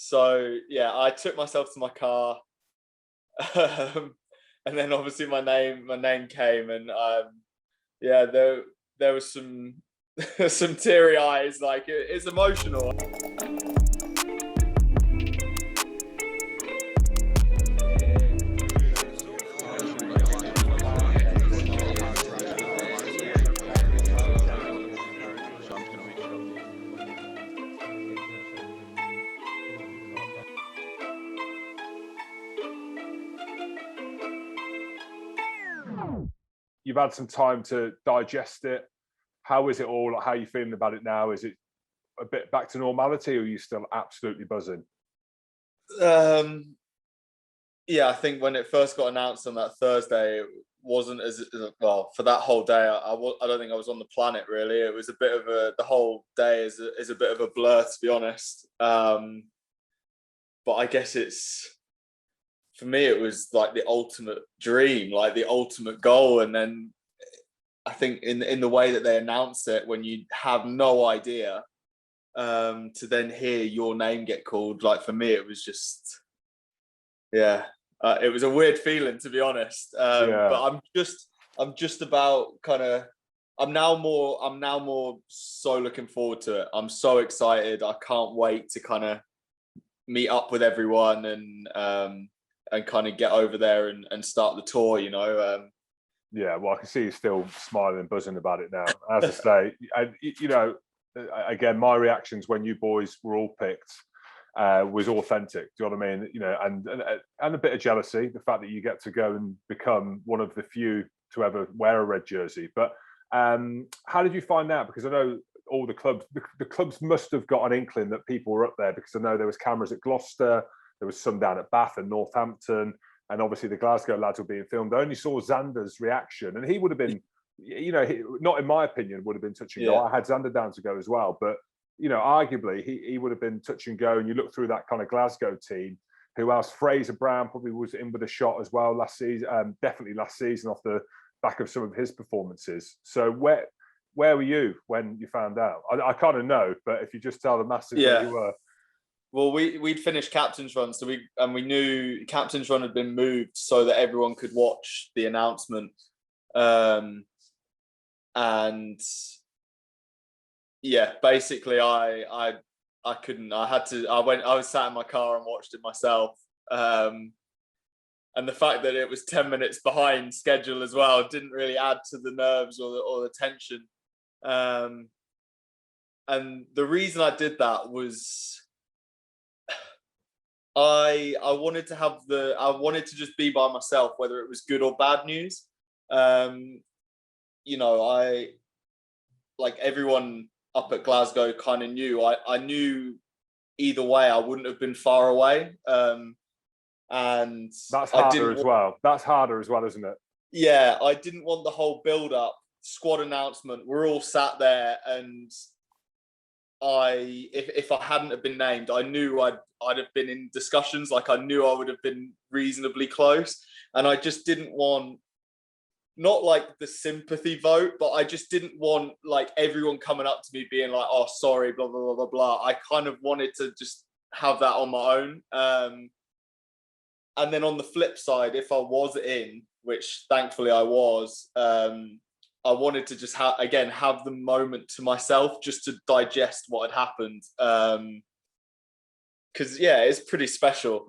So yeah, I took myself to my car, and then obviously my name came, and yeah, there was some some teary eyes. Like it's emotional. You've had some time to digest it. How is it all? How are you feeling about it now? Is it a bit back to normality, or are you still absolutely buzzing? Yeah, I think when it first got announced on that Thursday, it wasn't as well for that whole day. I don't think I was on the planet really. It was a bit of the whole day is a bit of a blur, to be honest. But I guess for me, it was like the ultimate dream, like the ultimate goal. And then I think in the way that they announced it, when you have no idea, to then hear your name get called, like for me, it was just, yeah, it was a weird feeling, to be honest. But I'm just about kind of, I'm now more so looking forward to it. I'm so excited. I can't wait to kind of meet up with everyone and kind of get over there and start the tour, you know. Yeah, well, I can see you still smiling and buzzing about it now. As I say, you know, again, my reactions when you boys were all picked was authentic. Do you know what I mean? You know, and a bit of jealousy, the fact that you get to go and become one of the few to ever wear a red jersey. But how did you find out? Because I know all the clubs must have got an inkling that people were up there, because I know there was cameras at Gloucester, there was some down at Bath and Northampton, and obviously the Glasgow lads were being filmed. I only saw Xander's reaction, and he would have been, you know, not in my opinion, would have been touch and go. I had Xander down to go as well, but you know, arguably he would have been touch and go. And you look through that kind of Glasgow team. Who else? Fraser Brown probably was in with a shot as well last season. Definitely last season off the back of some of his performances. So where were you when you found out? I kind of know, but if you just tell the masses where you were. Well, we'd finished captain's run, so we knew captain's run had been moved so that everyone could watch the announcement, and yeah, basically I couldn't. I had to. I was sat in my car and watched it myself, and the fact that it was 10 minutes behind schedule as well didn't really add to the nerves or the tension. And the reason I did that was, I wanted to just be by myself, whether it was good or bad news. You know, like everyone up at Glasgow kind of knew. I knew either way I wouldn't have been far away. And that's harder as well. That's harder as well, isn't it? Yeah, I didn't want the whole build up, squad announcement. We're all sat there, and if I hadn't have been named, I knew I'd have been in discussions. Like I knew I would have been reasonably close, and I just didn't want, not like the sympathy vote, but I just didn't want like everyone coming up to me being like, "Oh, sorry, blah blah blah blah blah." I kind of wanted to just have that on my own. And then on the flip side, if I was in, which thankfully I was, I wanted to just have the moment to myself, just to digest what had happened. Because yeah, it's pretty special.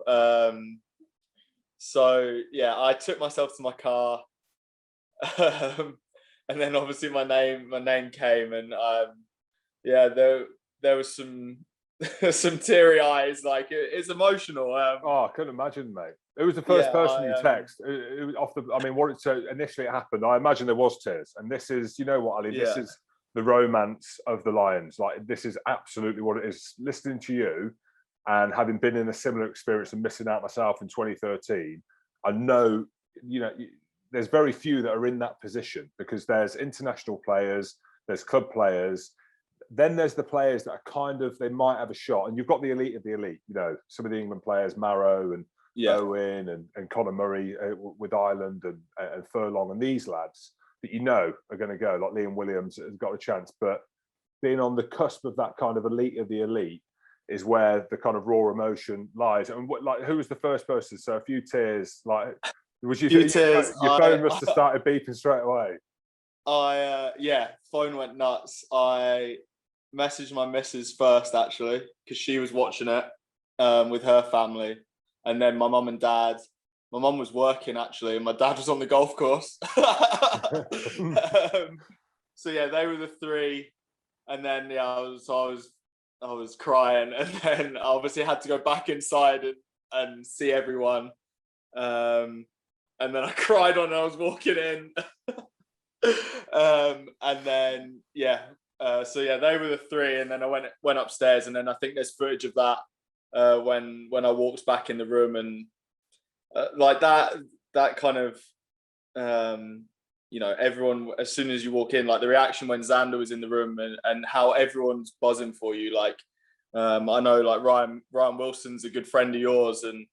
So yeah, I took myself to my car, and then obviously my name came, and yeah, there was some some teary eyes. Like it's emotional. Oh, I couldn't imagine, mate. Who was the first person you text? It was off the. I mean, so initially it happened, I imagine there was tears, and this is, you know what, Ali, this is the romance of the Lions. Like this is absolutely what it is. Listening to you, and having been in a similar experience and missing out myself in 2013, I know, you know, there's very few that are in that position, because there's international players, there's club players. Then there's the players that are kind of, they might have a shot, and you've got the elite of the elite. You know, some of the England players, Marrow and Owen and Conor Murray with Ireland and Furlong, and these lads that you know are going to go, like Liam Williams has got a chance. But being on the cusp of that kind of elite of the elite is where the kind of raw emotion lies. And who was the first person? So a few tears, like, was you? Few tears. Your phone must have started beeping straight away. Yeah, phone went nuts. I messaged my missus first, actually, because she was watching it with her family, and then my mum and dad. My mum was working, actually, and my dad was on the golf course. So yeah, they were the three, and then yeah, I was crying, and then I obviously had to go back inside and see everyone, and then I cried when I was walking in. And then so yeah, they were the three, and then I went upstairs, and then I think there's footage of that when I walked back in the room, and like that kind of everyone, as soon as you walk in, like the reaction when Xander was in the room, and how everyone's buzzing for you. Like I know like Ryan Wilson's a good friend of yours, and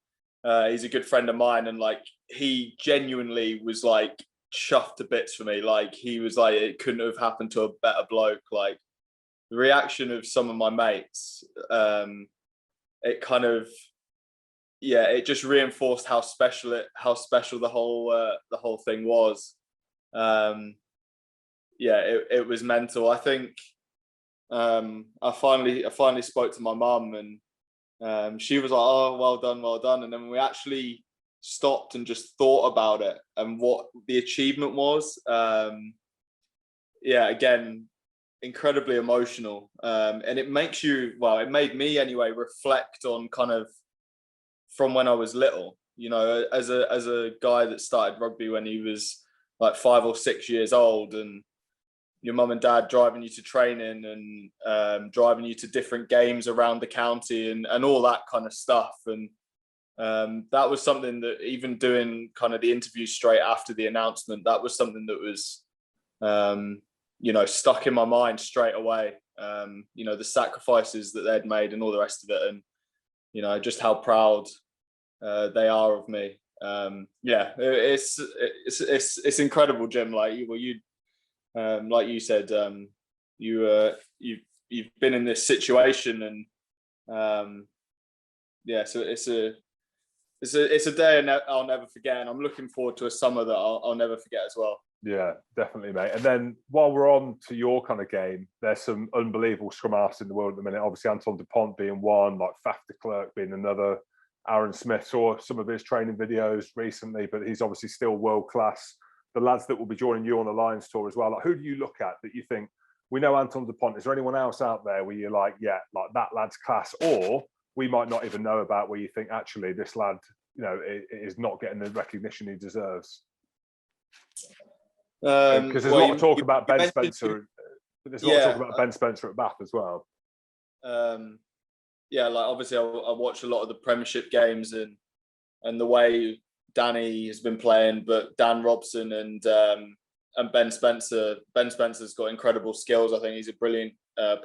he's a good friend of mine, and like he genuinely was like chuffed to bits for me. Like he was like, it couldn't have happened to a better bloke. Like the reaction of some of my mates, it kind of, it just reinforced how special the whole thing was. It was mental. I think I finally spoke to my mum, and she was like, oh, well done. And then we actually stopped and just thought about it and what the achievement was. Again, incredibly emotional, and it makes you, it made me anyway, reflect on kind of from when I was little, as a guy that started rugby when he was like 5 or 6 years old, and your mum and dad driving you to training, and driving you to different games around the county, and all that kind of stuff. And that was something that, even doing kind of the interview straight after the announcement, that was something that was, stuck in my mind straight away. The sacrifices that they'd made and all the rest of it, and, just how proud they are of me. It's incredible, Jim. Like you said, you've been in this situation, and so it's a day I'll never forget, and I'm looking forward to a summer that I'll never forget as well. Yeah, definitely, mate. And then while we're on to your kind of game, there's some unbelievable scrum-halves in the world at the minute. Obviously, Anton Dupont being one, like Faf de Klerk being another. Aaron Smith, saw some of his training videos recently, but he's obviously still world-class. The lads that will be joining you on the Lions tour as well, like, who do you look at that you think, we know Anton Dupont, is there anyone else out there where you're like, yeah, like that lad's class, or we might not even know about, where you think, actually, this lad, is not getting the recognition he deserves? Because there's a lot of talk about Ben Spencer. There's a lot of talk about Ben Spencer at Bath as well. Like obviously I watch a lot of the Premiership games, and the way Danny has been playing, but Dan Robson and Ben Spencer. Ben Spencer's got incredible skills. I think he's a brilliant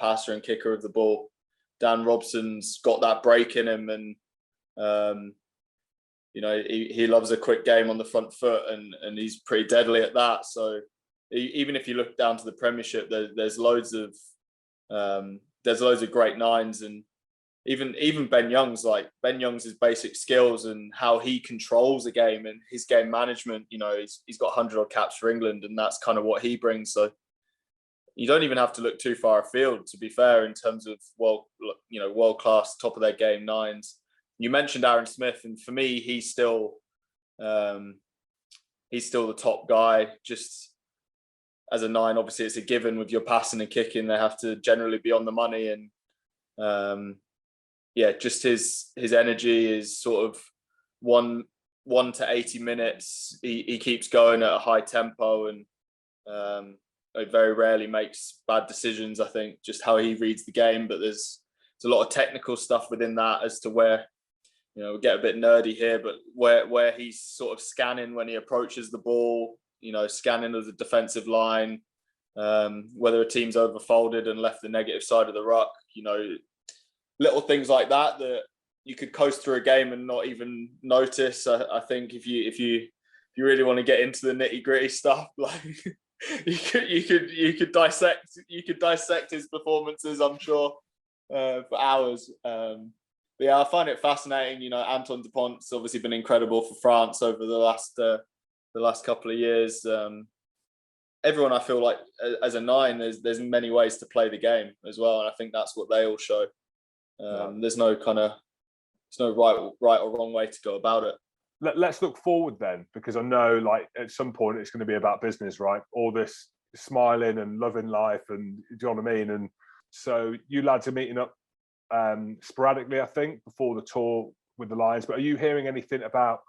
passer and kicker of the ball. Dan Robson's got that break in him, and he loves a quick game on the front foot, and he's pretty deadly at that. So even if you look down to the Premiership, there's loads of great nines, and even Ben Young's basic skills and how he controls a game and his game management. He's got 100 odd caps for England, and that's kind of what he brings. So you don't even have to look too far afield, to be fair, in terms of world class, top of their game nines. You mentioned Aaron Smith, and for me, he's still the top guy. Just as a nine, obviously it's a given with your passing and kicking; they have to generally be on the money. And just his energy is sort of 1 to 80 minutes. He keeps going at a high tempo, and he very rarely makes bad decisions. I think just how he reads the game, but there's a lot of technical stuff within that as to where. We get a bit nerdy here, but where he's sort of scanning when he approaches the ball, scanning of the defensive line, whether a team's overfolded and left the negative side of the ruck, little things like that you could coast through a game and not even notice. I think if you really want to get into the nitty gritty stuff, like you could dissect his performances, I'm sure. for hours. But yeah, I find it fascinating. You know, Antoine Dupont's obviously been incredible for France over the last couple of years. Everyone, I feel like, as a nine, there's many ways to play the game as well, and I think that's what they all show. There's no right or wrong way to go about it. Let's look forward then, because I know, like, at some point it's going to be about business, right? All this smiling and loving life, and do you know what I mean? And so you lads are meeting up sporadically, I think, before the tour with the Lions. But are you hearing anything about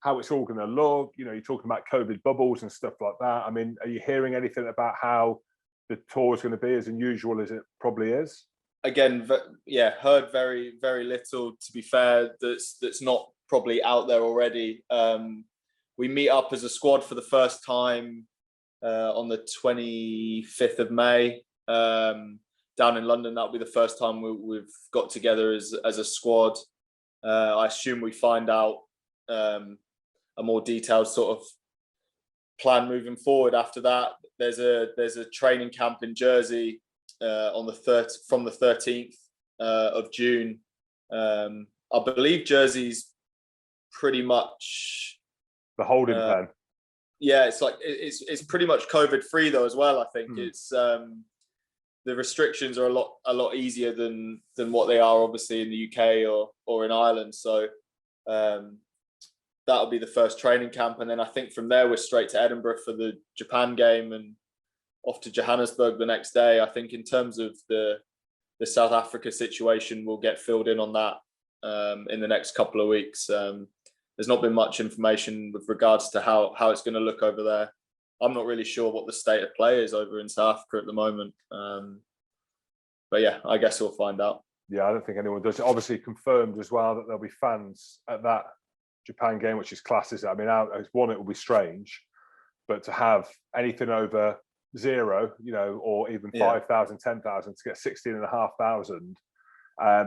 how it's all going to look? You know, you're talking about COVID bubbles and stuff like that. I mean, are you hearing anything about how the tour is going to be as unusual as it probably is? Again, yeah, heard very, very little, to be fair, that's not probably out there already. We meet up as a squad for the first time on the 25th of May down in London. That'll be the first time we've got together as a squad. I assume we find out a more detailed sort of plan moving forward after that. There's a training camp in Jersey from the 13th of June. I believe Jersey's pretty much the holding pen. Yeah, it's pretty much COVID free though as well. I think it's the restrictions are a lot easier than what they are obviously in the UK or in Ireland. So that'll be the first training camp, and then I think from there we're straight to Edinburgh for the Japan game and off to Johannesburg the next day. I think in terms of the South Africa situation, we'll get filled in on that in the next couple of weeks. There's not been much information with regards to how it's going to look over there. I'm not really sure what the state of play is over in South Africa at the moment. But yeah, I guess we'll find out. Yeah, I don't think anyone does. Obviously confirmed as well that there'll be fans at that Japan game, which is class. I mean, one, it will be strange, but to have anything over 0, you know, or even 5,000, 10,000 to get 16,500,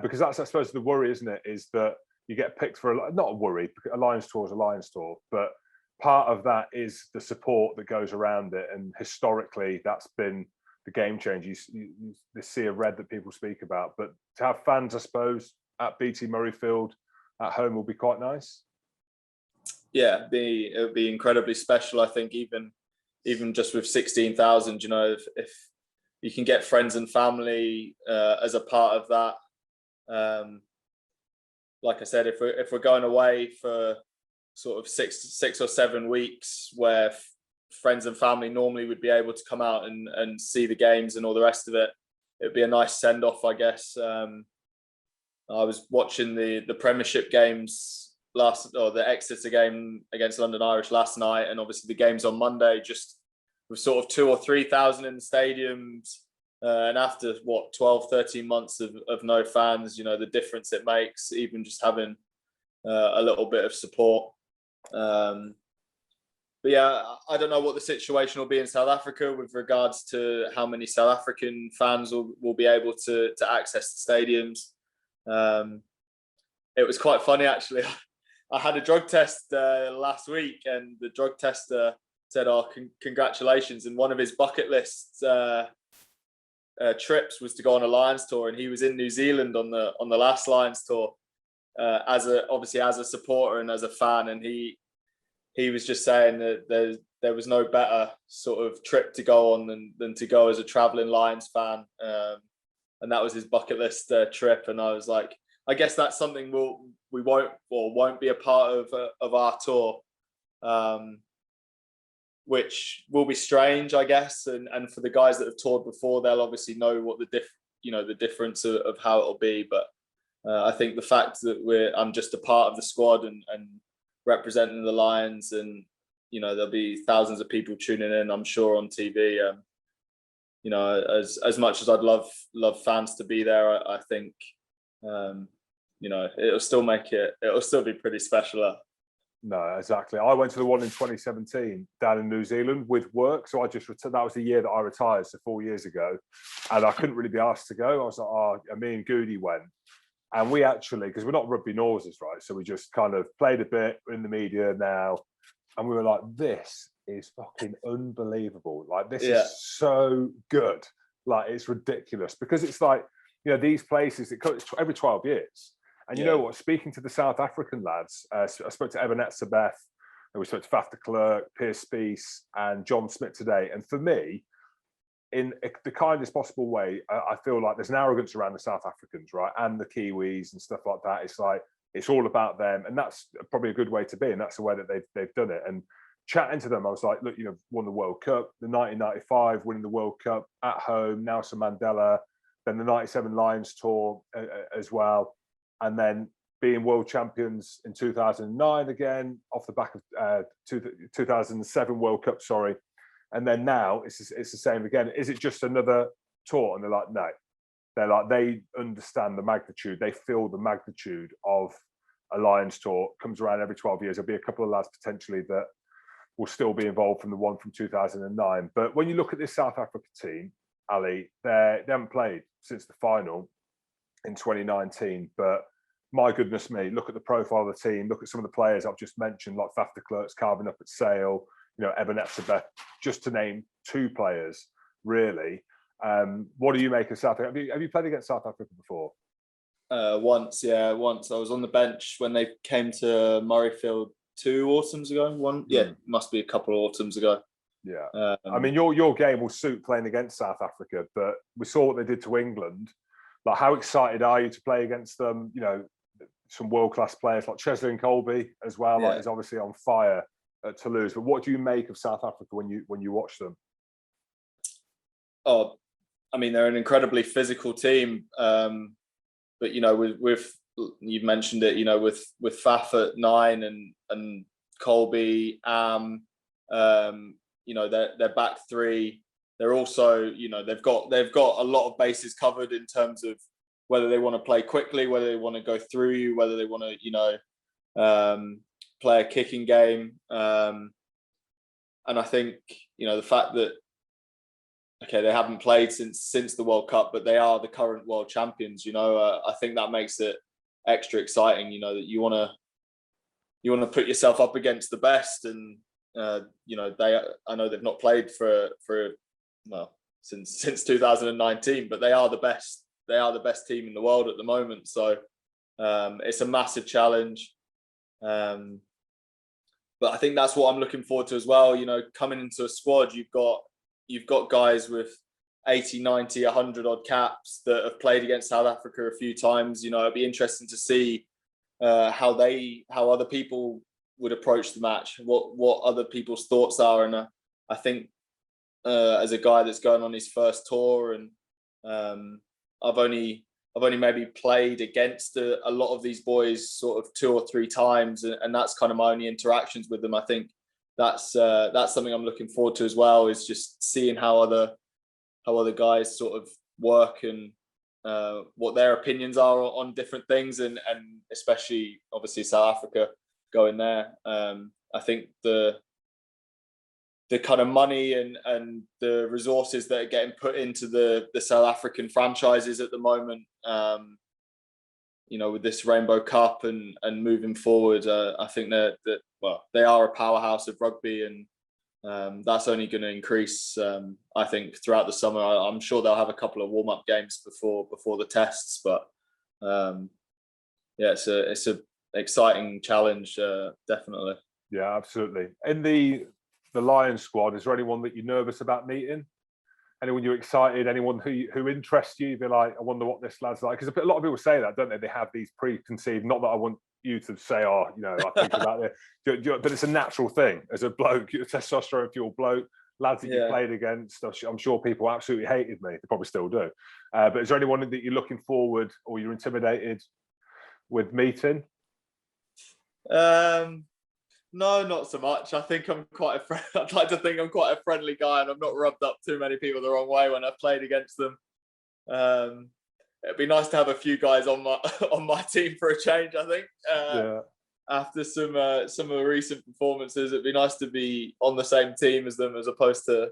because that's, I suppose, the worry, isn't it? Is that you get picked for not a worry, because a Lions tour is a Lions tour, but part of that is the support that goes around it, and historically that's been the game change. The sea of red that people speak about, but to have fans, I suppose, at BT Murrayfield at home will be quite nice. Yeah, it would be incredibly special. I think even just with 16,000, you know, if you can get friends and family as a part of that. Like I said, if we're going away for sort of six or 7 weeks, where friends and family normally would be able to come out and see the games and all the rest of it, it'd be a nice send off, I guess. I was watching the Premiership games the Exeter game against London Irish last night, and obviously the games on Monday, just with sort of 2,000 or 3,000 in the stadiums. And after 12-13 months of no fans, you know, the difference it makes, even just having a little bit of support. But yeah, I don't know what the situation will be in South Africa with regards to how many South African fans will be able to access the stadiums. It was quite funny, actually. I had a drug test last week, and the drug tester said, "Oh, congratulations!" And one of his bucket lists trips was to go on a Lions tour, and he was in New Zealand on the last Lions tour obviously as a supporter and as a fan, and he was just saying that there was no better sort of trip to go on than to go as a traveling Lions fan, and that was his bucket list trip. And I was like, I guess that's something we won't be a part of our tour, which will be strange, I guess. And for the guys that have toured before, they'll obviously know what the difference of how it'll be. But I think the fact that I'm just a part of the squad and representing the Lions, and you know, there'll be thousands of people tuning in, I'm sure, on TV. You know, as much as I'd love fans to be there, I think you know, it'll still be pretty special. No, exactly. I went to the one in 2017 down in New Zealand with work. So I just returned. That was the year that I retired, so 4 years ago. And I couldn't really be asked to go. I was like, me and Goody went. And we actually, because we're not rugby noses, right? So we just kind of played a bit in the media now. And we were like, this is fucking unbelievable. Like, this is so good. Like, it's ridiculous. Because it's like, you know, these places, it comes every 12 years. And you know what, speaking to the South African lads, I spoke to Evan Etzebeth, and we spoke to Faf de Klerk, Piers Spies, and John Smith today. And for me, in the kindest possible way, I feel like there's an arrogance around the South Africans, right? And the Kiwis and stuff like that. It's like, it's all about them. And that's probably a good way to be. And that's the way that they've done it. And chatting to them, I was like, look, you know, won the World Cup, the 1995, winning the World Cup at home, Nelson Mandela, then the 97 Lions tour as well. And then being world champions in 2009 again, off the back of 2007 World Cup, sorry. And then now it's the same again. Is it just another tour? And they're like, no. They're like, they understand the magnitude. They feel the magnitude of a Lions tour. Comes around every 12 years. There'll be a couple of lads potentially that will still be involved from the one from 2009. But when you look at this South Africa team, Ali, they haven't played since the final in 2019. But my goodness me, look at the profile of the team. Look at some of the players I've just mentioned, like Faf de Klerk's carving up at Sale, you know, Evan Etzebeth, just to name two players, really. What do you make of South Africa? Have you played against South Africa before? Once. I was on the bench when they came to Murrayfield 2 autumns ago. Must be a couple of autumns ago. Yeah. I mean, your game will suit playing against South Africa, but we saw what they did to England. Like, how excited are you to play against them? You know, some world-class players like Chesley and Colby as well. Like, he's obviously on fire at Toulouse. But what do you make of South Africa when you watch them? Oh, I mean, they're an incredibly physical team. But you know, with you've mentioned it, you know, with Faf at 9 and Colby, you know, their back three. They're also, you know, they've got a lot of bases covered in terms of whether they want to play quickly, whether they want to go through you, whether they want to, you know, play a kicking game. And I think, you know, the fact that, okay, they haven't played since the World Cup, but they are the current world champions. You know, I think that makes it extra exciting. You know, that you want to put yourself up against the best, and you know, I know they've not played for since 2019, but they are the best. They are the best team in the world at the moment. So it's a massive challenge. But I think that's what I'm looking forward to as well. You know, coming into a squad, you've got guys with 80, 90, 100 odd caps that have played against South Africa a few times. You know, it'd be interesting to see how other people would approach the match, what other people's thoughts are. And I think as a guy that's going on his first tour, and I've only maybe played against a lot of these boys sort of 2 or 3 times, and that's kind of my only interactions with them. I think that's something I'm looking forward to as well, is just seeing how other guys sort of work, and what their opinions are on different things, and especially obviously South Africa going there. I think the kind of money and the resources that are getting put into the South African franchises at the moment, you know, with this Rainbow Cup and moving forward, I think that they are a powerhouse of rugby, and that's only going to increase. I think throughout the summer, I'm sure they'll have a couple of warm-up games before the tests, but it's a exciting challenge, definitely. Yeah, absolutely. In the Lions squad, is there anyone that you're nervous about meeting? Anyone you're excited? Anyone who interests you? You'd be like, I wonder what this lad's like. Because a lot of people say that, don't they? They have these preconceived. Not that I want you to say, oh, you know, I think about it, but it's a natural thing. As a bloke, a testosterone fueled bloke, lads that you played against, I'm sure people absolutely hated me. They probably still do. But is there anyone that you're looking forward, or you're intimidated with meeting? No, not so much. I think I'd like to think I'm quite a friendly guy, and I've not rubbed up too many people the wrong way when I've played against them. It'd be nice to have a few guys on my team for a change, I think. After some of the recent performances, it'd be nice to be on the same team as them, as opposed to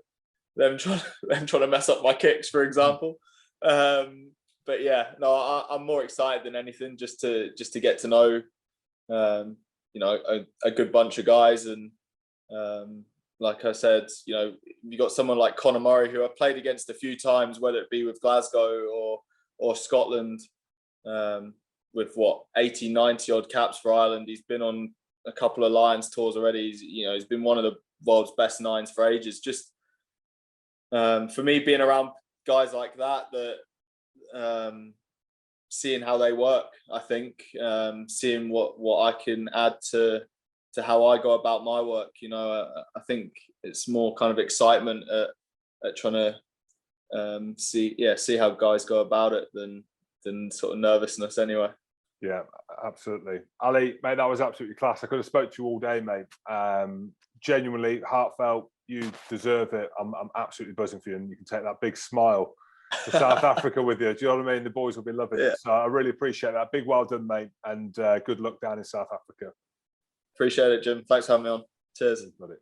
them trying to mess up my kicks, for example. But yeah, no, I'm more excited than anything just to get to know you know, a good bunch of guys. And like I said, you know, you got someone like Conor Murray, who I've played against a few times, whether it be with Glasgow or Scotland, with what 80, 90 odd caps for Ireland. He's been on a couple of Lions tours already. He's been one of the world's best 9s for ages. Just for me, being around guys like that, seeing how they work, I think, seeing what I can add to how I go about my work. I think it's more kind of excitement at trying to see how guys go about it than sort of nervousness anyway. Yeah, absolutely. Ali, mate, that was absolutely class. I could have spoke to you all day, mate. Genuinely, heartfelt, you deserve it. I'm absolutely buzzing for you, and you can take that big smile to South Africa with you. Do you know what I mean? The boys will be loving it. So I really appreciate that. Big well done, mate, and good luck down in South Africa. Appreciate it, Jim. Thanks for having me on. Cheers. Got it.